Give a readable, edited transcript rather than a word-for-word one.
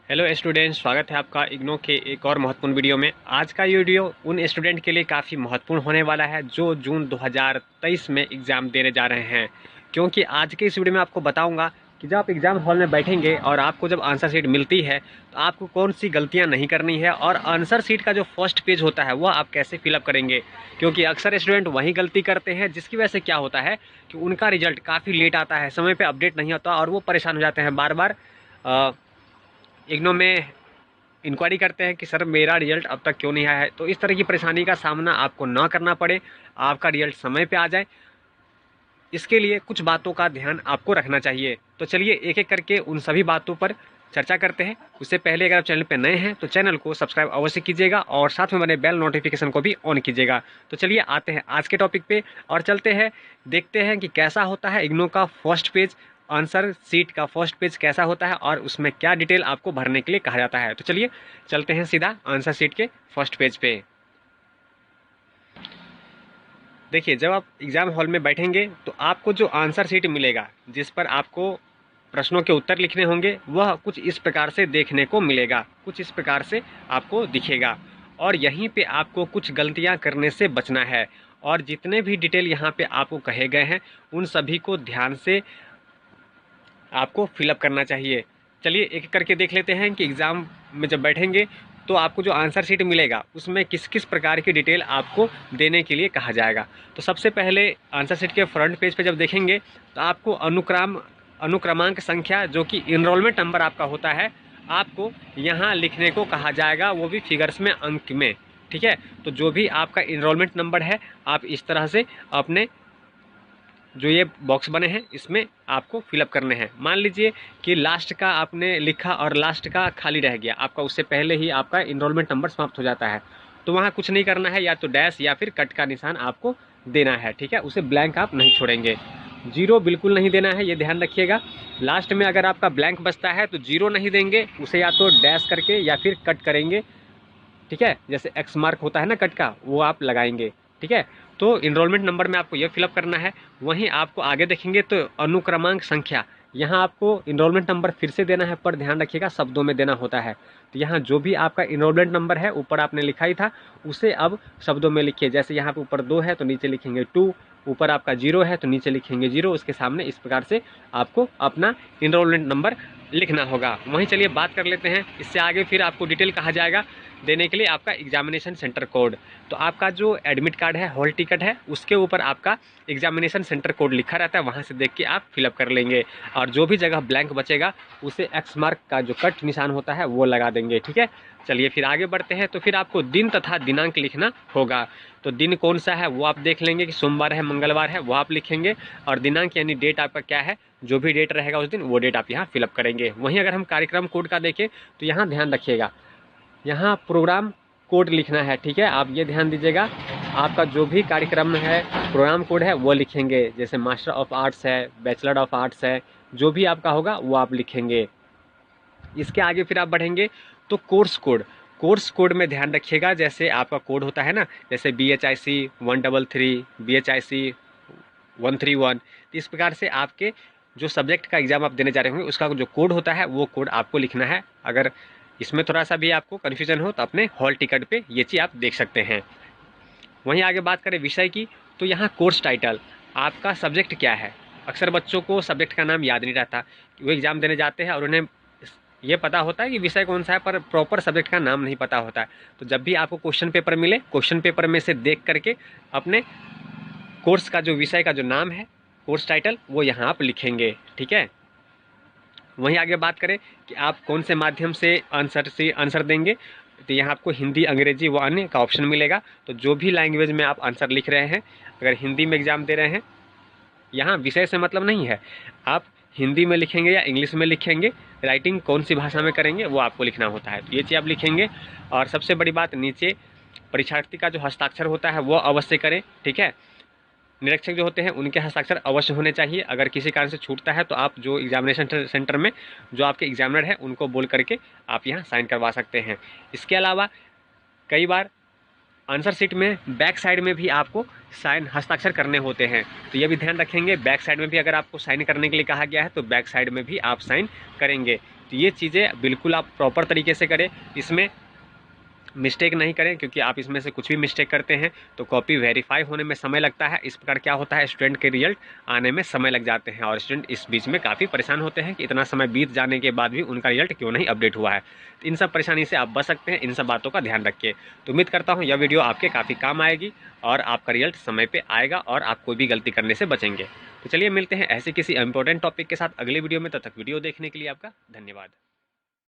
Hello students, स्वागत है आपका इग्नो के एक और महत्वपूर्ण वीडियो में। आज का ये वीडियो उन स्टूडेंट के लिए काफ़ी महत्वपूर्ण होने वाला है जो जून 2023 में एग्ज़ाम देने जा रहे हैं, क्योंकि आज के इस वीडियो में आपको बताऊंगा कि जब आप एग्ज़ाम हॉल में बैठेंगे और आपको जब आंसर शीट मिलती है तो आपको कौन सी गलतियाँ नहीं करनी है और आंसर शीट का जो फर्स्ट पेज होता है वह आप कैसे फिलअप करेंगे। क्योंकि अक्सर स्टूडेंट वही गलती करते हैं जिसकी वजह से क्या होता है कि उनका रिजल्ट काफ़ी लेट आता है, समय पर अपडेट नहीं होता और वो परेशान हो जाते हैं। बार बार इग्नो में इंक्वायरी करते हैं कि सर मेरा रिजल्ट अब तक क्यों नहीं आया है। तो इस तरह की परेशानी का सामना आपको ना करना पड़े, आपका रिजल्ट समय पे आ जाए, इसके लिए कुछ बातों का ध्यान आपको रखना चाहिए। तो चलिए एक एक करके उन सभी बातों पर चर्चा करते हैं। उससे पहले अगर आप चैनल पर नए हैं तो चैनल को सब्सक्राइब अवश्य कीजिएगा और साथ में बने बेल नोटिफिकेशन को भी ऑन कीजिएगा। तो चलिए आते हैं आज के टॉपिक पे और चलते हैं, देखते हैं कि कैसा होता है इग्नो का फर्स्ट पेज, आंसर सीट का फर्स्ट पेज कैसा होता है और उसमें क्या डिटेल आपको भरने के लिए कहा जाता है। तो चलिए चलते हैं सीधा आंसर सीट के फर्स्ट पेज पे। देखिए, जब आप एग्ज़ाम हॉल में बैठेंगे तो आपको जो आंसर सीट मिलेगा जिस पर आपको प्रश्नों के उत्तर लिखने होंगे वह कुछ इस प्रकार से देखने को मिलेगा, कुछ इस प्रकार से आपको दिखेगा। और यहीं पे आपको कुछ गलतियां करने से बचना है और जितने भी डिटेल यहाँ पे आपको कहे गए हैं उन सभी को ध्यान से आपको फिलअप करना चाहिए। चलिए एक एक करके देख लेते हैं कि एग्ज़ाम में जब बैठेंगे तो आपको जो आंसर शीट मिलेगा उसमें किस किस प्रकार की डिटेल आपको देने के लिए कहा जाएगा। तो सबसे पहले आंसर शीट के फ्रंट पेज पे जब देखेंगे तो आपको अनुक्रमांक संख्या जो कि इनरोलमेंट नंबर आपका होता है आपको यहाँ लिखने को कहा जाएगा, वो भी फिगर्स में, अंक में। ठीक है, तो जो भी आपका इनरोलमेंट नंबर है आप इस तरह से अपने जो ये बॉक्स बने हैं इसमें आपको फिलअप करने हैं। मान लीजिए कि लास्ट का आपने लिखा और लास्ट का खाली रह गया आपका, उससे पहले ही आपका इनरोलमेंट नंबर समाप्त हो जाता है, तो वहाँ कुछ नहीं करना है, या तो डैश या फिर कट का निशान आपको देना है। ठीक है, उसे ब्लैंक आप नहीं छोड़ेंगे, जीरो बिल्कुल नहीं देना है, ये ध्यान रखिएगा। लास्ट में अगर आपका ब्लैंक बचता है तो जीरो नहीं देंगे, उसे या तो डैश करके या फिर कट करेंगे। ठीक है, जैसे एक्स मार्क होता है ना कट का, वो आप लगाएंगे। ठीक है, तो इनरोलमेंट नंबर में आपको ये फिलअप करना है। वहीं आपको आगे देखेंगे तो अनुक्रमांक संख्या, यहाँ आपको इनरोलमेंट नंबर फिर से देना है, पर ध्यान रखिएगा शब्दों में देना होता है। तो यहाँ जो भी आपका इनरोलमेंट नंबर है ऊपर आपने लिखा ही था उसे अब शब्दों में लिखिए। जैसे यहाँ पे ऊपर 2 है तो नीचे लिखेंगे 2, ऊपर आपका 0 है तो नीचे लिखेंगे 0, उसके सामने इस प्रकार से आपको अपना इनरोलमेंट नंबर लिखना होगा। वहीं चलिए बात कर लेते हैं, इससे आगे फिर आपको डिटेल कहा जाएगा देने के लिए आपका एग्जामिनेशन सेंटर कोड। तो आपका जो एडमिट कार्ड है, हॉल टिकट है, उसके ऊपर आपका एग्जामिनेशन सेंटर कोड लिखा रहता है, वहाँ से देख के आप फिलअप कर लेंगे और जो भी जगह ब्लैंक बचेगा उसे एक्स मार्क का जो कट निशान होता है वो लगा देंगे। ठीक है, चलिए फिर आगे बढ़ते हैं। तो फिर आपको दिन तथा दिनांक लिखना होगा। तो दिन कौन सा है वो आप देख लेंगे कि सोमवार है, मंगलवार है, वो आप लिखेंगे, और दिनांक यानी डेट आपका क्या है, जो भी डेट रहेगा उस दिन वो डेट आप यहाँ फिलअप करेंगे। वहीं अगर हम कार्यक्रम कोड का देखें तो यहाँ ध्यान रखिएगा, यहाँ प्रोग्राम कोड लिखना है। ठीक है, आप ये ध्यान दीजिएगा, आपका जो भी कार्यक्रम है प्रोग्राम कोड है वो लिखेंगे। जैसे मास्टर ऑफ आर्ट्स है, बैचलर ऑफ आर्ट्स है, जो भी आपका होगा वो आप लिखेंगे। इसके आगे फिर आप बढ़ेंगे तो कोर्स कोड में ध्यान रखिएगा, जैसे आपका कोड होता है ना, जैसे BHIC 133, BHIC 131, तो इस प्रकार से आपके जो सब्जेक्ट का एग्जाम आप देने जा रहे होंगे उसका जो कोड होता है वो कोड आपको लिखना है। अगर इसमें थोड़ा सा भी आपको कन्फ्यूजन हो तो अपने हॉल टिकट पे ये चीज़ आप देख सकते हैं। वहीं आगे बात करें विषय की, तो यहाँ कोर्स टाइटल, आपका सब्जेक्ट क्या है। अक्सर बच्चों को सब्जेक्ट का नाम याद नहीं रहता, वो एग्ज़ाम देने जाते हैं और उन्हें ये पता होता है कि विषय कौन सा है पर प्रॉपर सब्जेक्ट का नाम नहीं पता होता है। तो जब भी आपको क्वेश्चन पेपर मिले, क्वेश्चन पेपर में से देख करके अपने कोर्स का जो विषय का जो नाम है, कोर्स टाइटल, वो यहाँ आप लिखेंगे। ठीक है, वहीं आगे बात करें कि आप कौन से माध्यम से आंसर देंगे, तो यहाँ आपको हिंदी, अंग्रेजी व अन्य का ऑप्शन मिलेगा। तो जो भी लैंग्वेज में आप आंसर लिख रहे हैं, अगर हिंदी में एग्जाम दे रहे हैं, यहाँ विषय से मतलब नहीं है, आप हिंदी में लिखेंगे या इंग्लिश में लिखेंगे, राइटिंग कौन सी भाषा में करेंगे वो आपको लिखना होता है। तो ये चीज़ आप लिखेंगे। और सबसे बड़ी बात, नीचे परीक्षार्थी का जो हस्ताक्षर होता है वो अवश्य करें। ठीक है, निरीक्षक जो होते हैं उनके हस्ताक्षर अवश्य होने चाहिए। अगर किसी कारण से छूटता है तो आप जो एग्जामिनेशन सेंटर में जो आपके एग्जामिनर है उनको बोल करके आप यहाँ साइन करवा सकते हैं। इसके अलावा कई बार आंसर शीट में बैक साइड में भी आपको साइन, हस्ताक्षर करने होते हैं, तो ये भी ध्यान रखेंगे। बैक साइड में भी अगर आपको साइन करने के लिए कहा गया है तो बैक साइड में भी आप साइन करेंगे। तो ये चीज़ें बिल्कुल आप प्रॉपर तरीके से करें, इसमें मिस्टेक नहीं करें, क्योंकि आप इसमें से कुछ भी मिस्टेक करते हैं तो कॉपी वेरीफाई होने में समय लगता है। इस प्रकार क्या होता है, स्टूडेंट के रिजल्ट आने में समय लग जाते हैं और स्टूडेंट इस बीच में काफ़ी परेशान होते हैं कि इतना समय बीत जाने के बाद भी उनका रिजल्ट क्यों नहीं अपडेट हुआ है। तो इन सब परेशानी से आप बच सकते हैं, इन सब बातों का ध्यान रखिए। तो उम्मीद करता हूँ यह वीडियो आपके काफ़ी काम आएगी और आपका रिजल्ट समय पर आएगा और आप कोई भी गलती करने से बचेंगे। तो चलिए मिलते हैं ऐसे किसी इंपॉर्टेंट टॉपिक के साथ अगले वीडियो में। तब तक वीडियो देखने के लिए आपका धन्यवाद।